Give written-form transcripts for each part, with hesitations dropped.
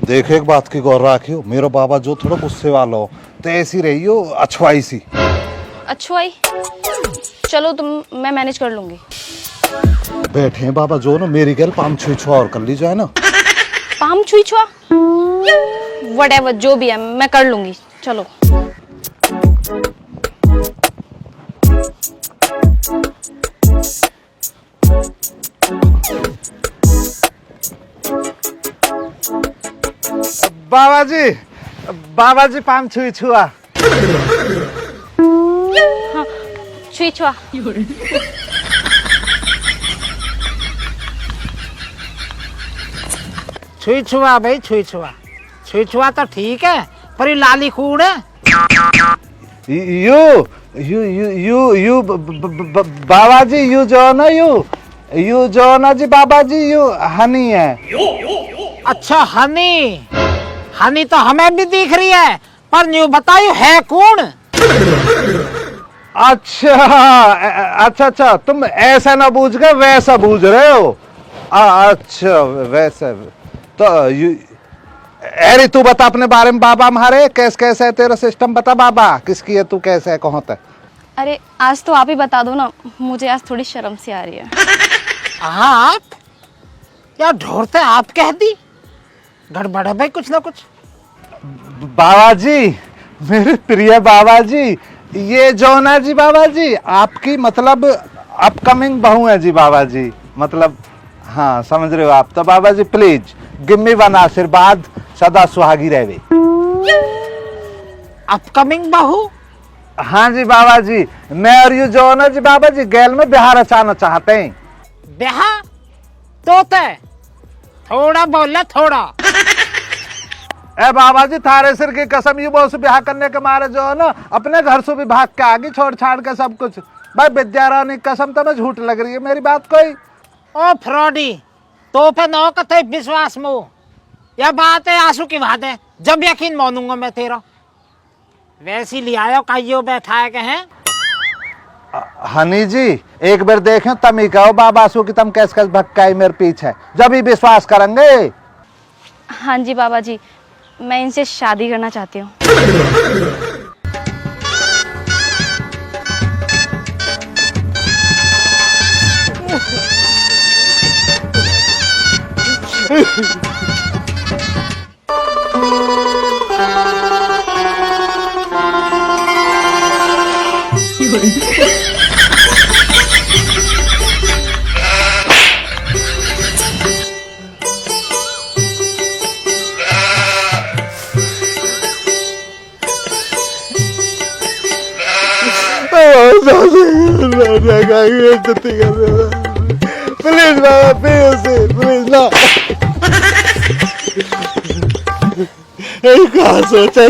देख एक बात की गौर रखियो, मेरा बाबा जो थोड़ा गुस्से वाला हो तो ऐसी रही हो अछवाई सी। अच्छुआई? चलो मैं मैनेज कर लूंगी। बैठे हैं बाबा जो ना मेरी गल पाम छुई छुआ और कर ली जाए ना। पाम छुई छुआ व्हाटएवर जो भी है मैं कर लूंगी, चलो। बाबा जी पाम छुई छुआ। हाँ, छुई छुआ। छुई छुआ भाई, छुई छुआ। छुई छुआ तो ठीक है, पर ये लाली कूड़ है। यू बाबा जी, यू जो ना जी बाबा जी, यू हनी है। अच्छा हनी, हनी तो हमें भी दिख रही है, पर न्यू बताइयो है कौन? अच्छा, तुम ऐसा ना बूझ गए वैसा बूझ रहे हो। अच्छा वैसे तो अरे तू बता अपने बारे में बाबा हमारे, कैसे है तेरा सिस्टम बता बाबा, किसकी है तू, कैसे है, कहाँ तक? अरे आज तो आप ही बता दो ना, मुझे आज थोड़ी शर्म सी आ रही है। आप या ढोरते आप कह दी, गड़बड़ है भाई कुछ ना कुछ। बाबा जी, मेरे प्रिय बाबा जी, ये जोना जी बाबा जी आपकी मतलब अपकमिंग बहू है जी बाबा जी, मतलब हाँ समझ रहे हो आप तो। बाबा जी प्लीज गिव मी वन आशीर्वाद, सदा सुहागी रहे। अपकमिंग बहू? हाँ जी बाबा जी, मैं और यू जोना जी बाबा जी गैल में बिहार रचाना चाहते हैं। ब्याह तोते थोड़ा बोले थोड़ा। ए बाबा जी थारे सिर की कसम, यू बहुत से ब्याह करने के मारे जो है ना अपने घर से भी भाग के आगे छोड़ छाड़ के सब कुछ। भाई विद्या रानी कसम तो मैं झूठ लग रही है मेरी बात कोई। ओ फ्रॉडी, तो पे नौ कथे विश्वास मो, यह बात है आंसू की बात है, जब यकीन मानूंगा मैं तेरा। वैसी ले आयो काइयो बैठाए के हैं। हनी जी एक बार देखें तम ही कहो बाबा सु की तुम कैसे भक्काई मेरे पीछे, जब ही विश्वास करेंगे। हाँ जी बाबा जी, मैं इनसे शादी करना चाहती हूँ। प्लीज बाबा प्लीज ना। कहाँ सोचा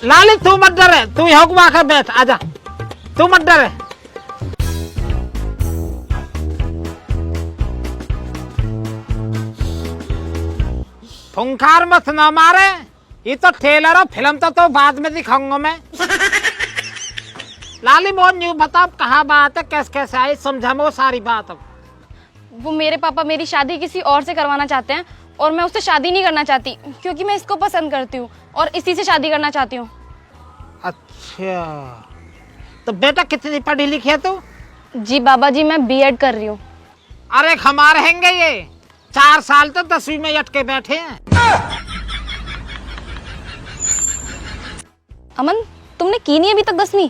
लाली तू मत डरे, तू यहाँ घुमा कर बैठ, आजा, तू मत डरे। फुंकार मत ना मारे, ये तो ट्रेलर और फिल्म तो बाद में दिखाऊंगा मैं। लाली मोहन न्यू बता कहाँ बात है, कैसे आई, समझा वो सारी बात। अब वो मेरे पापा मेरी शादी किसी और से करवाना चाहते हैं और मैं उससे शादी नहीं करना चाहती, क्योंकि मैं इसको पसंद करती हूँ और इसी से शादी करना चाहती हूँ। अच्छा तो बेटा कितनी पढ़ी लिखी है तू? जी बाबा जी मैं बीएड कर रही हूँ। अरे खमा रहेंगे ये 4 साल तो 10वीं में अटके बैठे हैं। अमन तुमने की नहीं अभी तक 10वीं?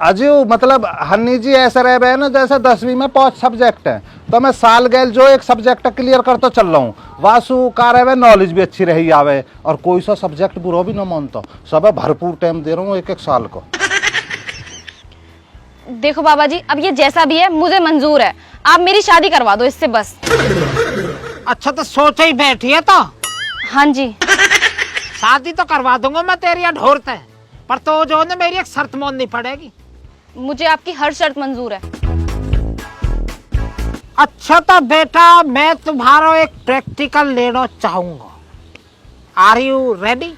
अजू मतलब हन्नी जी ऐसा रह गए ना जैसे 10वीं में 5 सब्जेक्ट हैं, तो मैं साल गैल जो एक सब्जेक्ट क्लियर कर तो चल रहा हूँ। वासु कार है नॉलेज भी अच्छी रही आवे और कोई सा सब्जेक्ट बुरा भी ना मानता, सब भरपूर टाइम दे रहा हूँ एक साल को। देखो बाबा जी अब ये जैसा भी है मुझे मंजूर है, आप मेरी शादी करवा दो इससे बस। अच्छा तो सोच ही बैठी है तो? हाँ जी शादी तो करवा दूंगा मैं तेरी ढोरते, पर तो जो ना मेरी एक शर्त माननी पड़ेगी। मुझे आपकी हर शर्त मंजूर है। अच्छा तो बेटा मैं तुम्हारा एक प्रैक्टिकल लेना चाहूंगा, आर यू रेडी?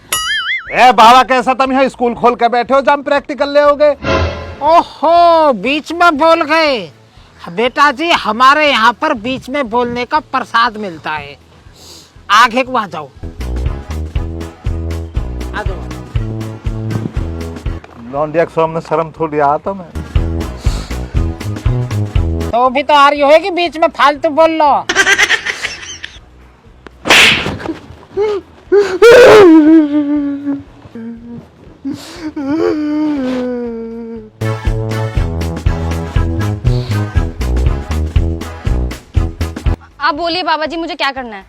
ए बाबा कैसा तुम यहाँ स्कूल खोल के बैठे हो जब प्रैक्टिकल ले होगे? ओहो, बीच में बोल गए। बेटा जी, हमारे यहाँ पर बीच में बोलने का प्रसाद मिलता है। आगे को आ जाओ, आ जाओ। लौंडिया के सामने शर्म थोड़ी आता मैं। तो भी तो आ रही हो कि बीच में फालतू बोल लो। आप बोलिए बाबा जी, मुझे क्या करना है?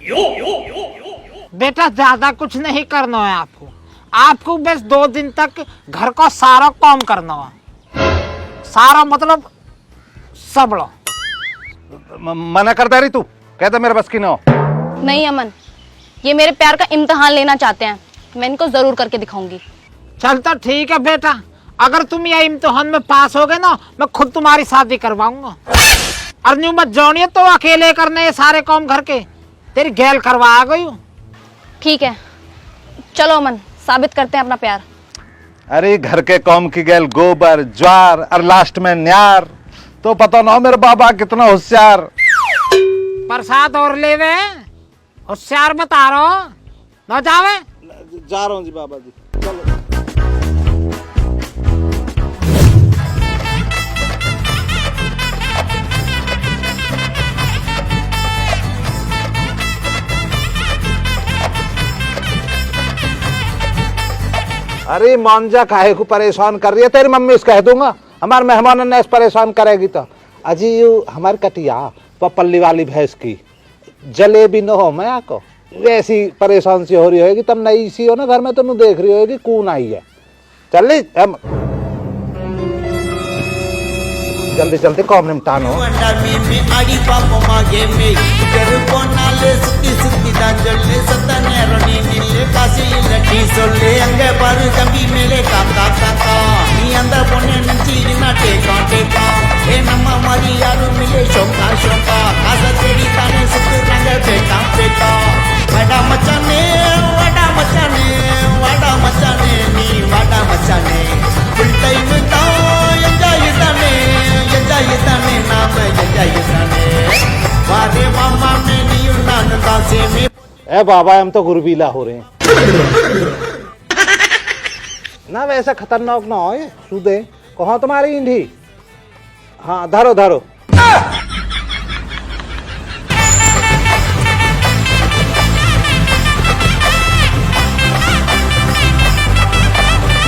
बेटा, ज्यादा कुछ नहीं करना है आपको। आपको बस 2 दिन तक घर का सारा काम करना है। सारा मतलब सब लो। मना करता रही तू, कहता मेरे बस की ना हो। नहीं अमन, ये मेरे प्यार का इम्तिहान लेना चाहते हैं। मैं इनको जरूर करके दिखाऊंगी। चल तो ठीक है बेटा, अगर तुम ये इम्तिहान में पास हो गए ना, मैं खुद तुम्हारी शादी करवाऊंगा। और न्यू मत जानिए तो अकेले करने ये सारे काम घर के, तेरी गैल करवा आ गई हूँ। ठीक है, चलो अमन, साबित करते हैं अपना प्यार। अरे घर के काम की गैल गोबर ज्वार और लास्ट में न्यार, तो पता ना हो मेरे बाबा कितना होशियार। प्रसाद और लेवे, होशियार बता रहा हो न जावे। जा रहा हूँ जी बाबा जी, चलो। अरे मांझा काहे को परेशान कर रही है, तेरी मम्मी से कह दूंगा, हमारे मेहमान ने परेशान करेगी तो। अजी यू हमारी कटिया पल्ली वाली भैंस की जलेबी न हो मैं आको वैसी परेशान सी हो रही होगी। तब नई सी हो ना घर में, तो देख रही होगी कौन आई है। चल जल्दी जल्दी कॉम निपटानो। ए बाबा, हम तो गुरबीला हो रहे हैं ना। वैसा खतरनाक ना हो सुदे। कहाँ तुम्हारी ईंधी? हाँ धरो धरो।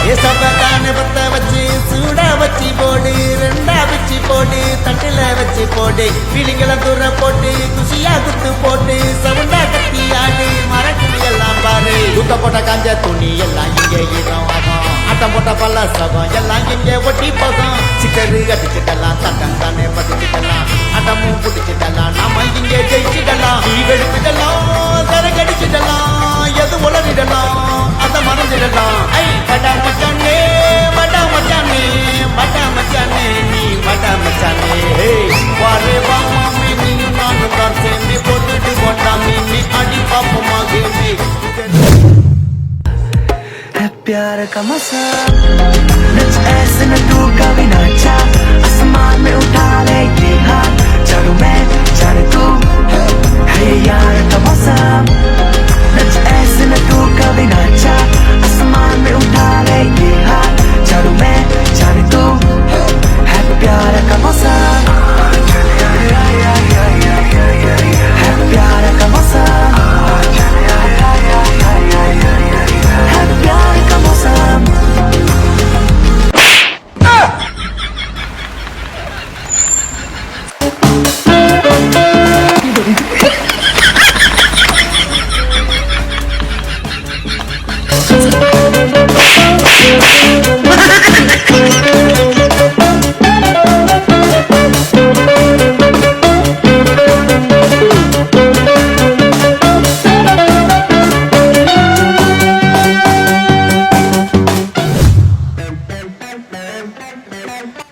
ये सब बताने पत्ता बच्ची सूड़ा बच्ची बोडी रंडा बच्ची बोडी तटले बच्ची बोडी फीलिंगला दूर पोटी खुशिया गुत्तु पोटी सवंडा कत्ती आडी मरकु ಎಲ್ಲ ಬಾರಿ ಊಟ ಪೋಟ ಕಾಂಜ ತುಣಿ ಎಲ್ಲ ಹಿಂಗೆ ಇರೋವಾಗ ಆಟ ಪೋಟ ಪಲ್ಲ ಸಗ ಎಲ್ಲ ಹಿಂಗೆ ಒಟ್ಟಿ ಪಗ ಚಿಕ್ಕರಿ ಅಟಿಚಿಡಲ್ಲ ತಂತಾನೆ ಬದಿಚಿಡಲ್ಲ ಆಟ ಮೂ ಪುಟಿಚಿಡಲ್ಲ ನಮ್ಮ ಹಿಂಗೆ ಜಯಿಚಿಡಲ್ಲ ಈ ಬೆಳಕಿಡಲ್ಲ ಸರಗಡಿಚಿಡಲ್ಲ ಎದು ಒಳಗಿಡಲ್ಲ ಅದ ಮನದಿಡಲ್ಲ ಐ ಬಡ ಮಚಾನೆ ಬಡ ಮಚಾನೆ ಬಡ ಮಚಾನೆ ನೀ ಬಡ ಮಚಾನೆ ಹೇ ವಾರೆ ಬಾಮ ಮೇ ನೀನು ನಾನು ಕರ್ತೆ ಮೇ ಪೊಟ್ಟು ಬಡ ಮೇ ಅಡಿ ಪಾಪ ಮಾಗೆ ಮೇ है प्यार का मौसम, नच ऐसे न तू कभी न चा, आसमान में उठा ले ये हाथ, चारों मैं जाने तू, है ये यार का मौसम, नच ऐसे न तू कभी न चा, आसमान में उठा ले ये हाथ, चारों मैं जाने तू, है प्यार का मौसम, है प्यार का मौसम, प्यार का मौसम।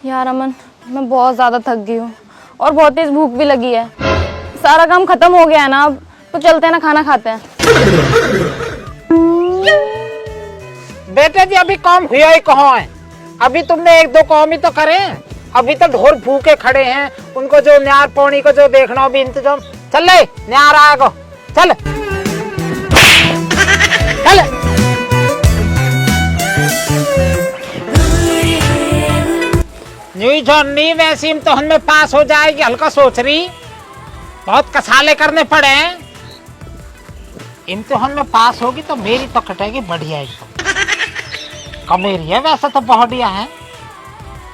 यार अमन, मैं बहुत ज्यादा थक गई हूँ और बहुत तेज भूख भी लगी है। सारा काम खत्म हो गया है ना, अब तो चलते हैं ना, खाना खाते हैं। बेटे जी, अभी काम हुआ ही कहाँ है? अभी तुमने एक दो काम ही तो करे, अभी तो ढोर भूखे खड़े हैं, उनको जो न्यार पौनी को जो देखना भी इंतजाम। चल ले न्यार आगो, चल चल। न्यू जॉनी वैसे इम्तिहान में पास हो जाएगी, हल्का सोच रही, बहुत कसाले करने पड़े हैं। इम्तिहान में पास होगी तो मेरी तो कटेगी बढ़िया एकदम। कमेरी है वैसे तो बहुत बढ़िया है,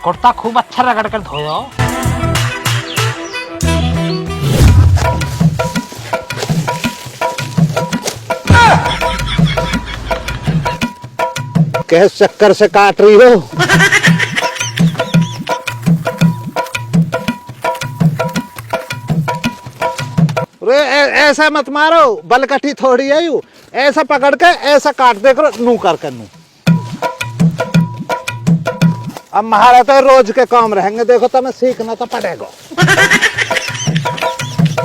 कुर्ता खूब अच्छा रगड़ कर धोयो। किस चक्कर से काट रही हो? ऐसा मत मारो, बलकटी थोड़ी है यू, ऐसा पकड़ के ऐसा काट दे करो, नू कर नू। अब महाराज तो रोज के काम रहेंगे, देखो तुम्हें सीखना तो पड़ेगा।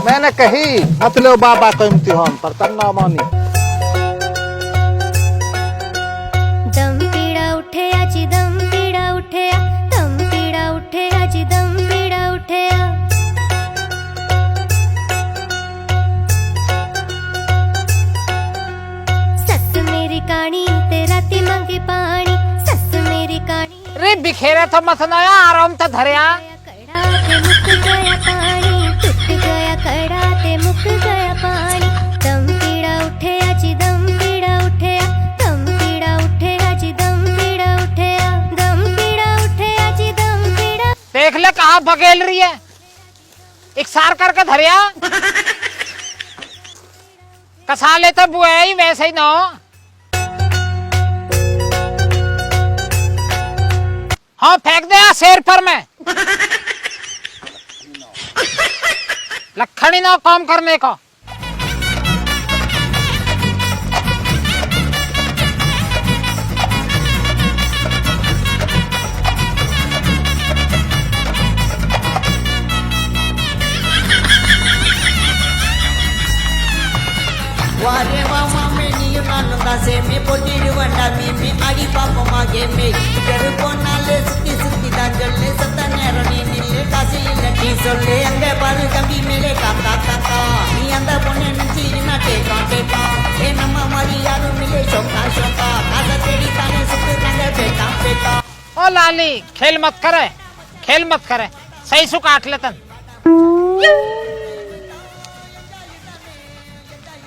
मैंने कही मत लो बाबा को इम्तिहान पर, तब ना मानी। दम पीड़ा उठे आजी दम पीड़ा उठे, दम पीड़ा उठे आजी दम पीड़ा उठे। सस मेरी कानी ते राती मांगे पानी, सस मेरी कानी रे बिखेरा तो मत नया, आराम तो धरिया। कड़ा ते मुक गया पानी, टूट गया कड़ा ते मुक गया पानी। दम पीड़ा उठे आजी दम पीड़ा उठे, दम पीड़ा उठे आजी दम पीड़ा उठे, दम पीड़ा उठे आजी दम पीड़ा। देख ले कहाँ बगेल रही है, इकसार करके धरिया। कसाले तो बुआ ही वैसे ही ना। हाँ फेंक दे शेर पर मैं, लखनी ना काम करने को। वारे मामा में नियो नानु दासे में पोटी वंडा में आड़ी पापा मागे में कर कोनाले सुती सुती दांजले सतने रनी नीले कासी लटी सोले अंगे बारू कभी मेरे काका काका नी अंदर पोने नची ना टेका टेका ए नम्मा मारी यारू मिले शोका शोका कासा तेरी ताने सुत रंगे बेटा बेटा। ओ लाली खेल मत करे, खेल मत करे, सही सु काट ले तन।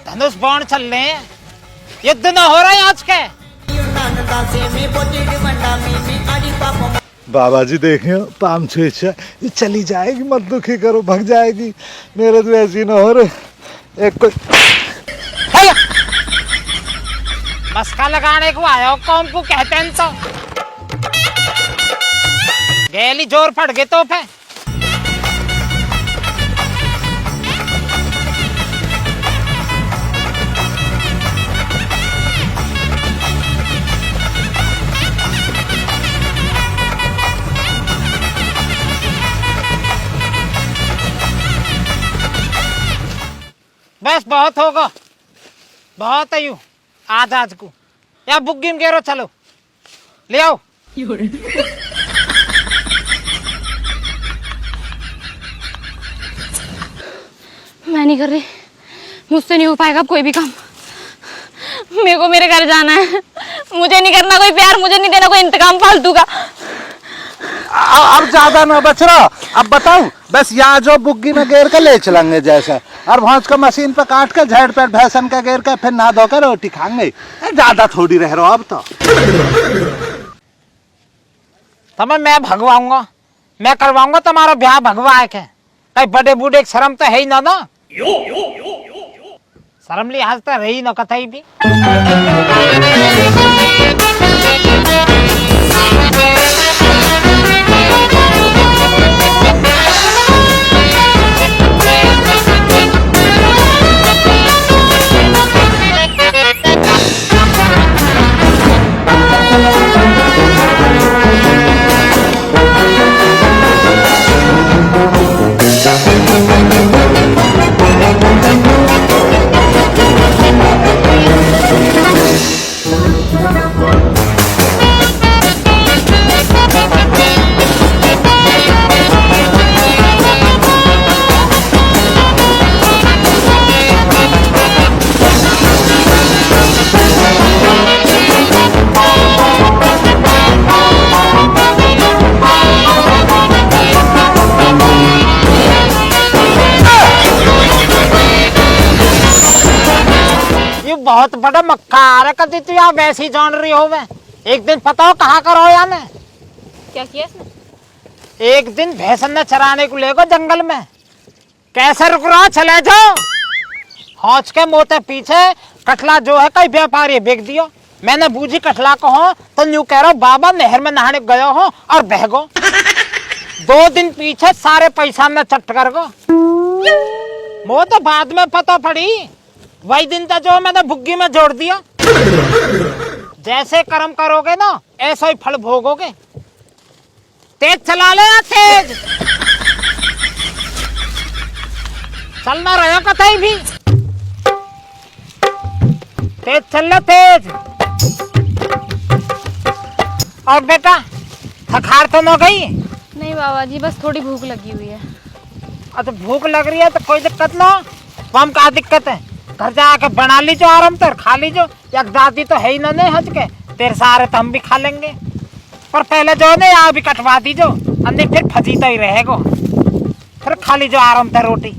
धनुष बाण चल रहे हैं, युद्ध न हो रहा है आज के। बाबा जी देखे पाम छेछा, ये चली जाएगी, मत दुखी करो, भग जाएगी। मेरे तो ऐसी न हो रहे। एक कोई मस्का लगाने को आया हो, कौन को कहते हैं तो गैली जोर पड़ गए तो पे। बस बहुत होगा, बहुत है यू आज को। या बुग्गी में गेरो, चलो ले आओ। मैं नहीं कर रही, मुझसे नहीं हो पाएगा अब कोई भी काम। मेरे को मेरे घर जाना है, मुझे नहीं करना कोई प्यार, मुझे नहीं देना कोई इंतकाम फालतू का। अब ज्यादा ना बच रहा, अब बताऊं बस यहाँ जो बुग्गी में गेर के ले चलेंगे जैसा, और भौंस को मशीन पे काट के झेड़ पेट भैंसन का गेर के फिर नहा धोकर रोटी खाएंगे। ज्यादा थोड़ी रह रहा अब तो। तुम्हें मैं भगवाऊंगा, मैं करवाऊंगा तुम्हारा ब्याह भगवा के। कई बड़े बूढ़े शर्म तो है ही ना। शर्म लिहाज तो रही ना कतई भी। बहुत बड़ा मक्का आ रहा कदी तू यहाँ वैसी जान रही हो मैं। एक दिन पता हो कहाँ करो या ने क्या किया इसने? एक दिन भैंसन ने चराने को ले गो जंगल में। कैसे रुक रहा, चले जाओ। हौच के मोते पीछे कटला जो है कई व्यापारी बेच दियो। मैंने बूझी कटला को हो तो न्यू कह रहा हूँ बाबा नहर में नहाने गयो हो और बह गो। 2 दिन पीछे सारे पैसा में चट कर गो। वो तो बाद में पता पड़ी, वही दिन था जो मैंने भुग्गी में जोड़ दिया। जैसे कर्म करोगे ना ऐसा ही फल भोगोगे। तेज चला ले या तेज चलना रहा कतई भी। तेज चल ले तेज। और बेटा थकार तो न गई? नहीं बाबा जी, बस थोड़ी भूख लगी हुई है। अच्छा भूख लग रही है तो कोई दिक्कत ना। हम क्या दिक्कत है, घर जाके बना लीजो आराम से खा लीजो। या दादी तो है ही ना नहीं हज के तेरे सारे तो हम भी खा लेंगे। पर पहले जो है ना यहाँ भी कटवा दीजो, अन्य फिर फजीता ही रहेगो। फिर खा लीजो आराम से रोटी।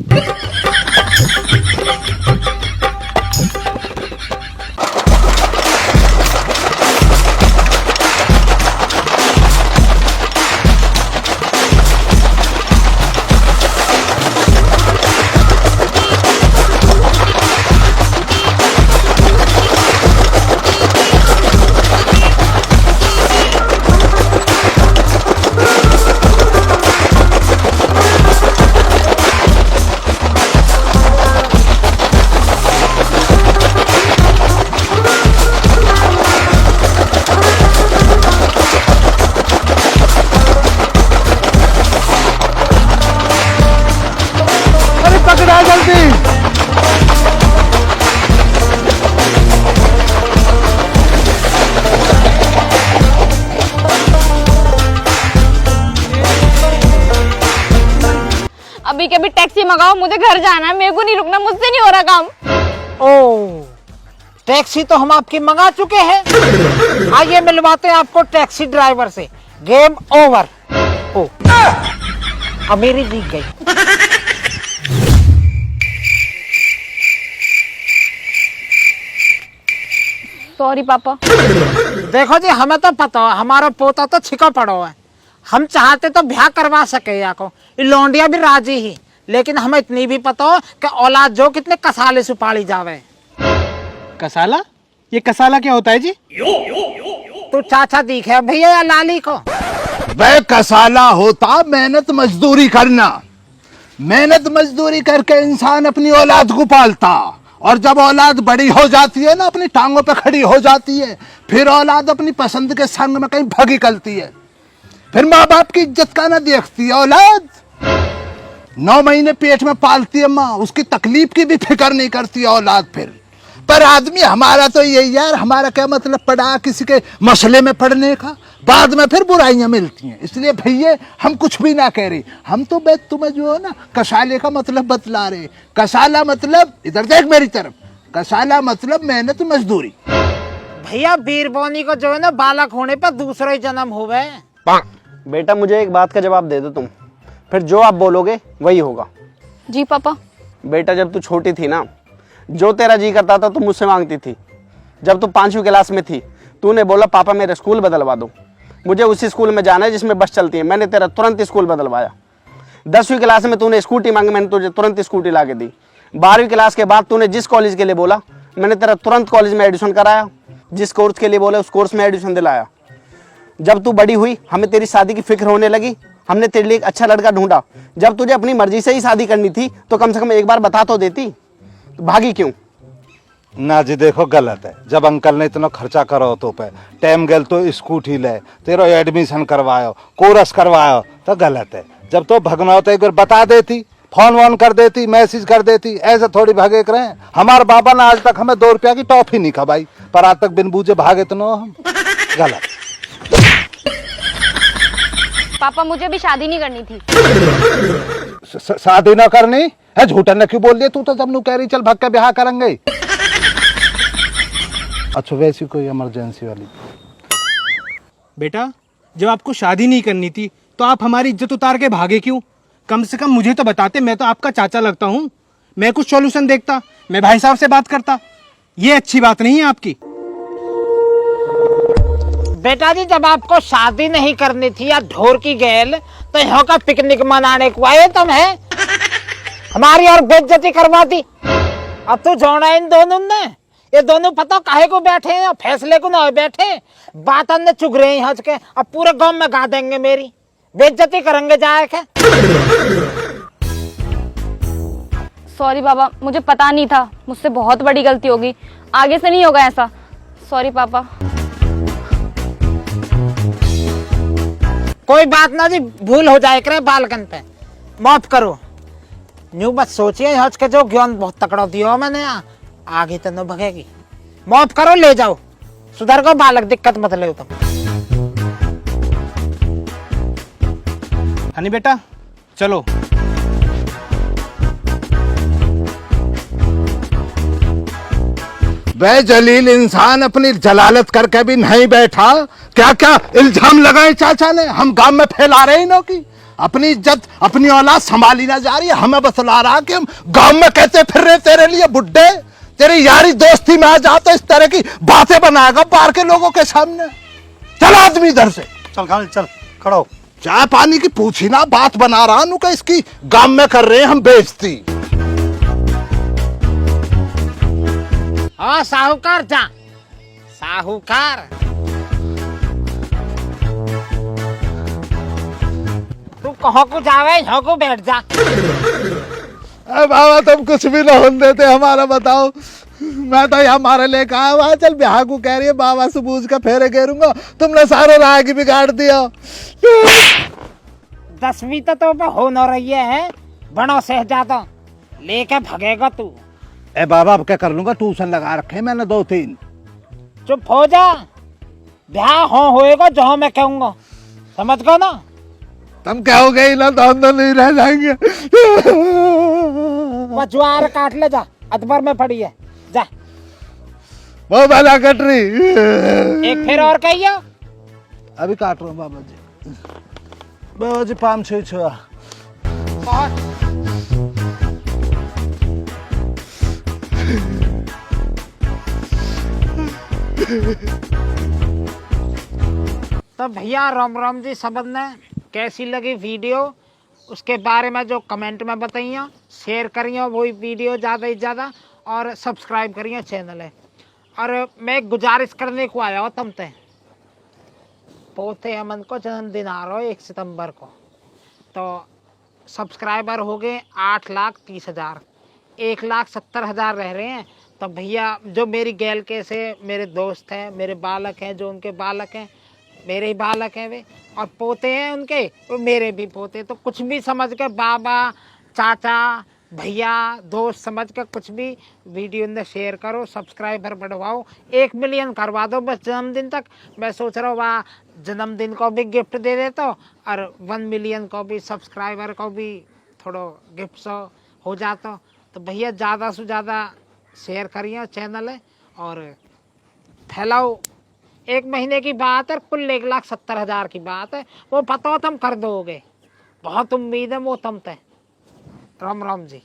अरे पकड़ा जल्दी। अभी के अभी टैक्सी मंगाओ, मुझे घर जाना है। मेरे को नहीं रुकना, मुझसे नहीं हो रहा काम। ओ टैक्सी तो हम आपकी मंगा चुके हैं। आइए मिलवाते हैं आपको टैक्सी ड्राइवर से। Game over. ओ अब मेरी जीत गई। सॉरी पापा। देखो जी हमें तो पता है हमारा पोता तो छिका पड़ो है। हम चाहते तो ब्याह करवा सके या को लौंडिया भी राजी ही, लेकिन हमें इतनी भी पता हो कि औलाद जो कितने कसाले से पाली जावे। कसाला? ये कसाला क्या होता है जी? तू चाचा दिखे भैया या लाली को? वह कसाला होता मेहनत मजदूरी करना। मेहनत मजदूरी करके इंसान अपनी औलाद को पालता, और जब औलाद बड़ी हो जाती है ना, अपनी टांगों पे खड़ी हो जाती है, फिर औलाद अपनी पसंद के संग में कहीं भगी निकलती है। फिर माँ बाप की इज्जत का ना देखती है औलाद। 9 महीने पेट में पालती है माँ, उसकी तकलीफ की भी फिक्र नहीं करती है औलाद। फिर पर आदमी हमारा तो यही यार, हमारा क्या मतलब पड़ा किसी के मसले में पड़ने का, बाद में फिर बुराइयां मिलती हैं। इसलिए भैया हम कुछ भी ना कह रहे, हम तो बस तुम्हें जो है ना कसाले का मतलब बतला रहे। कसाला मतलब, इधर देख मेरी तरफ, कसाला मतलब मेहनत मजदूरी। भैया बीरबोनी को जो है ना बालक होने पर दूसरा ही जन्म हुए। बेटा मुझे एक बात का जवाब दे दो तुम, फिर जो आप बोलोगे वही होगा। जी पापा। बेटा जब तू छोटी थी ना, जो तेरा जी करता था तू मुझसे मांगती थी। जब तू 5वीं क्लास में थी तूने बोला पापा मेरे स्कूल बदलवा दो, मुझे उसी स्कूल में जाना है जिसमें बस चलती है। मैंने तेरा तुरंत स्कूल बदलवाया। 10वीं क्लास में तूने स्कूटी मांगी, मैंने तुझे तुरंत स्कूटी ला के दी। 12वीं क्लास के बाद तूने जिस कॉलेज के लिए बोला मैंने तेरा तुरंत कॉलेज में एडमिशन कराया। जिस कोर्स के लिए बोला उस कोर्स में एडमिशन दिलाया। जब तू बड़ी हुई हमें तेरी शादी की फिक्र होने लगी, हमने तेरे लिए एक अच्छा लड़का ढूंढा। जब तुझे अपनी मर्जी से ही शादी करनी थी तो कम से कम एक बार बता तो देती, तो भागी क्यों? ना जी देखो गलत है। जब अंकल ने इतना खर्चा करो तो पे टाइम गल तो स्कूटी ले, तेरा एडमिशन करवायो, कोर्स करवायो, तो गलत है। जब तो भगना तो एक बार बता देती, फोन वोन कर देती, मैसेज कर देती, ऐसे थोड़ी भागे कर रहे हैं। हमारे बाबा ने आज तक हमें 2 रुपया की टॉफी नहीं खवाई, पर आज तक बिन बूझे भागे तो न हम। गलत। पापा मुझे भी शादी नहीं करनी थी। शादी ना करनी है? झूठा न क्यों बोल दिया तू? तो जब नू कह रही चल भाग के ब्याह करेंगे। अच्छा वैसी कोई इमरजेंसी वाली? बेटा जब आपको शादी नहीं करनी थी तो आप हमारी इज्जत उतार के भागे क्यों? कम से कम मुझे तो बताते, मैं तो आपका चाचा लगता हूँ। मैं कुछ सॉल्यूशन देखता, मैं भाई साहब से बात करता। ये अच्छी बात नहीं है आपकी। बेटा जी जब आपको शादी नहीं करनी थी या ढोर की गैल तो यहाँ का पिकनिक मनाने को आए तुम है, हमारी और बेइज्जती करवा दी। अब तो जोड़ा इन दोनों ने, ये दोनों पता काहे को बैठे हैं, फैसले को ना बैठे, बात ने चुग रहे हैं हंस के। अब पूरे गांव में गा देंगे, मेरी बेइज्जती करेंगे जाए के। सॉरी पापा, मुझे पता नहीं था, मुझसे बहुत बड़ी गलती होगी, आगे से नहीं होगा ऐसा। सॉरी पापा। कोई बात ना जी, भूल हो जाए करे बालकन पे, माफ करो। न्यू मत सोचिए हज के, जो ज्ञान बहुत तकड़ा दिया मैंने, आगे तो न भगेगी। माफ करो, ले जाओ, सुधर को बालक, दिक्कत मत ले तुम। हनी बेटा चलो। बे जलील इंसान अपनी जलालत करके भी नहीं बैठा, क्या क्या इल्जाम लगाए चाचा ने हम गांव में फैला रहे इन्हों की। अपनी इज्जत अपनी औलाद संभाली ना जा रही है, हमें बतला रहा कि हम गांव में कैसे फिर रहे तेरे लिए बुड्ढे। तेरी यारी दोस्ती में आ जा तो इस तरह की बातें बनाएगा बाहर के लोगों के सामने। चल आदमी इधर से चल खाली चल, खड़ा हो। चाय पानी की पूछी ना, बात बना रहा नु का इसकी गांव में कर रहे हैं हम बेइज्जती। हाँ साहूकार जा, साहूकार तू कहो को जावे, यहाँ को बैठ जा। अरे बाबा तुम कुछ भी ना होने देते हमारा, बताओ। मैं तो यहाँ मारे लेके आया हुआ, चल ब्याह को कह रही है बाबा से बूझ का फेरे घेरूंगा, तुमने सारे राह की बिगाड़ दिया। 10वीं तो हो न रही है, बड़ो शहजादा लेके भगेगा तू। ए बाबा अब क्या कर लूंगा, ट्यूशन लगा रखे मैंने 2-3। चुप हो जा, ब्याह होएगा जो मैं कहूंगा, समझ गो ना। तुम कहोगे ना तो हम तो नहीं रह जाएंगे। ज्वार काट ले जा, अदबर में पड़ी है, जा। वो भला कट रही। एक फिर और कहियो। अभी काट रहा हूँ बाबा जी। बाबा जी 5-6 छुआ। तो भैया राम राम जी, सबने कैसी लगी वीडियो उसके बारे में जो कमेंट में बताइए, शेयर करिए वही वीडियो ज़्यादा से ज़्यादा, और सब्सक्राइब करिए चैनल है। और मैं गुजारिश करने को आया हूँ तुमसे, पोते अमन को जन्मदिन आ रहा है 1 सितंबर को, तो सब्सक्राइबर हो गए 8,30,000, 1,70,000 रह रहे हैं। तो भैया जो मेरी गैल के से मेरे दोस्त हैं, मेरे बालक हैं, जो उनके बालक हैं मेरे ही बालक हैं वे, और पोते हैं उनके, वो मेरे भी पोते। तो कुछ भी समझ के बाबा, चाचा, भैया, दोस्त समझ के कुछ भी वीडियो में शेयर करो, सब्सक्राइबर बढ़वाओ, 1 मिलियन करवा दो बस जन्मदिन तक। मैं सोच रहा हूँ वहाँ जन्मदिन को भी गिफ्ट दे देता हूँ, और 1 मिलियन को भी, सब्सक्राइबर को भी थोड़ा गिफ्ट हो जाता। तो भैया ज़्यादा से ज़्यादा शेयर करिए चैनल है, और फैलाओ। 1 महीने की बात है, कुल 1,70,000 की बात है, वो पता हो तुम कर दोगे, बहुत उम्मीद है वो तुम पे। राम राम जी।